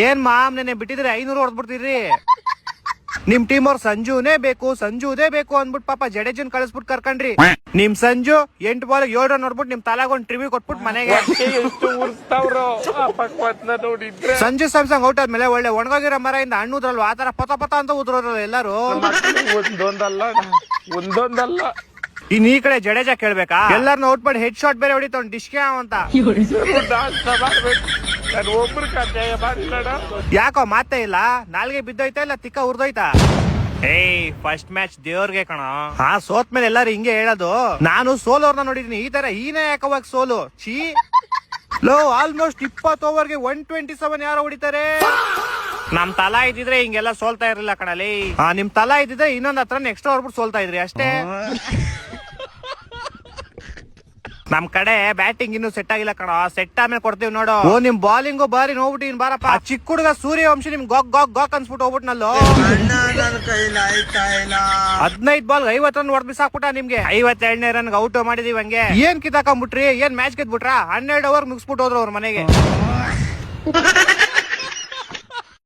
ಏನ್ ಮಾಮ್ ನೆನೆ ಬಿಟ್ಟಿದ್ರೆ 500 ಹೊಡೆದ್ಬಿಡ್ತೀರಿ. ನಿಮ್ ಟೀಮ್ ಅವ್ರ ಸಂಜುನೇ ಬೇಕು ಅಂದ್ಬಿಟ್ಟು ಪಾಪ ಜಡೇಜನ್ ಕಳಿಸ್ಬಿಟ್ಟು ಕರ್ಕೊಂಡ್ರಿ. ನಿಮ್ ಸಂಜು 8 ಬಾಲ್ 7 ರನ್ ನೋಡ್ಬಿಟ್ಟು ನಿಮ್ ತಲಾಗೊಂಡ್ ಟ್ರಿವಿ ಕೊಟ್ಬಿಟ್ಟು ಮನೆಗೆ. ಸಂಜು ಸ್ಯಾಮ್ಸಂಗ್ ಔಟ್ ಆದ್ಮೇಲೆ ಒಳ್ಳೆ ಒಣಗೋಗಿರೋ ಮರ ಇಂದ ಹಣ್ಣುದ್ರಲ್ವ ಆತರ ಪತ ಅಂತ ಉದ್ರೋದ್ರಲ್ಲ ಎಲ್ಲಾರು. ಒಂದೊಂದಲ್ಲ ಇನ್ ಈ ಕಡೆ ಜಡೇಜಾ ಕೇಳ್ಬೇಕಾ, ಎಲ್ಲಾರನ್ನ ಔಟ್ ಮಾಡಿ ಹೆಡ್ ಶಾಟ್ ಬೇರೆ ಹೊಡಿತಾವ್ ಡಿಶ್ಕೆ ಅಂತ. ಯಾಕೋ ಮಾತೇ ಇಲ್ಲ, ನಾಲ್ಗೆ ಬಿದ್ದೋಯ್ತಾ ಇಲ್ಲ ತಿಕ್ಕ ಉರ್ದೋಯ್ತಾ? ಏಯ್ ಫಸ್ಟ್ ಮ್ಯಾಚ್ ದೇವ್ರಿಗೆ ಕಣ. ಹಾ ಸೋತ್ ಮೇಲೆ ಎಲ್ಲಾರು ಹಿಂಗೆ ಹೇಳೋದು. ನಾನು ಸೋಲೋರ್ನ ನೋಡಿದೀನಿ, ಈ ತರ ಹೀನೇ ಯಾಕವಾಗ ಸೋಲು ಚೀ. ಲೋ ಆಲ್ಮೋಸ್ಟ್ 20 ಓವರ್ಗೆ 127 ಯಾರೋ ಹೊಡಿತಾರೆ. ನಮ್ ತಲಾ ಇದ್ದಿದ್ರೆ ಹಿಂಗೆಲ್ಲ ಸೋಲ್ತಾ ಇರ್ಲಿಲ್ಲ ಕಣಲಿ. ನಿಮ್ ತಲಾ ಇದ್ದಿದ್ರೆ ಇನ್ನೊಂದ್ ಹತ್ರ ನೆಕ್ಸ್ಟ್ ಓವರ್ ಬಿಟ್ಟು ಸೋಲ್ತಾ ಇದ್ರಿ ಅಷ್ಟೇ. ನಮ್ ಕಡೆ ಬ್ಯಾಟಿಂಗ್ ಇನ್ನು ಸೆಟ್ ಆಗಿಲ್ಲ ಕಣ, ಸೆಟ್ ಆಮೇಲೆ ಕೊಡ್ತೀವಿ ನೋಡು. ಓ ನಿಮ್ ಬಾಲಿಂಗು ಬಾರಿ ನೋಡ್ಬಿಟ್ಟು ಇನ್ ಬಾರಪ್ಪ. ಚಿಕ್ಕ ಹುಡುಗ ಸೂರ್ಯವಂಶಿ ನಿಮ್ ಗಾಕ್ ಅನ್ಸ್ಬಿಟ್ಟು ಹೋಗ್ಬಿಟ್ನಲ್ಲೋ. 15 ಬಾಲ್ 50 ರನ್ ಹೊಡೆದ್ ಬಿಸಾಕ್ಬಿಟ್ಟ ನಿಮ್ಗೆ. 52ನೇ ರನ್ ಔಟ್ ಮಾಡಿದೀವಿ. ಹಂಗೆ ಏನ್ ಕಿತ್ತಾಕೊಂಡ್ಬಿಟ್ರಿ, ಏನ್ ಮ್ಯಾಚ್ ಗೆದ್ಬಿಟ್ರಾ? 12 ಓವರ್ ಮುಗಿಸ್ಬಿಟ್ಟು ಹೋದ್ರು ಅವ್ರ ಮನೆಗೆ.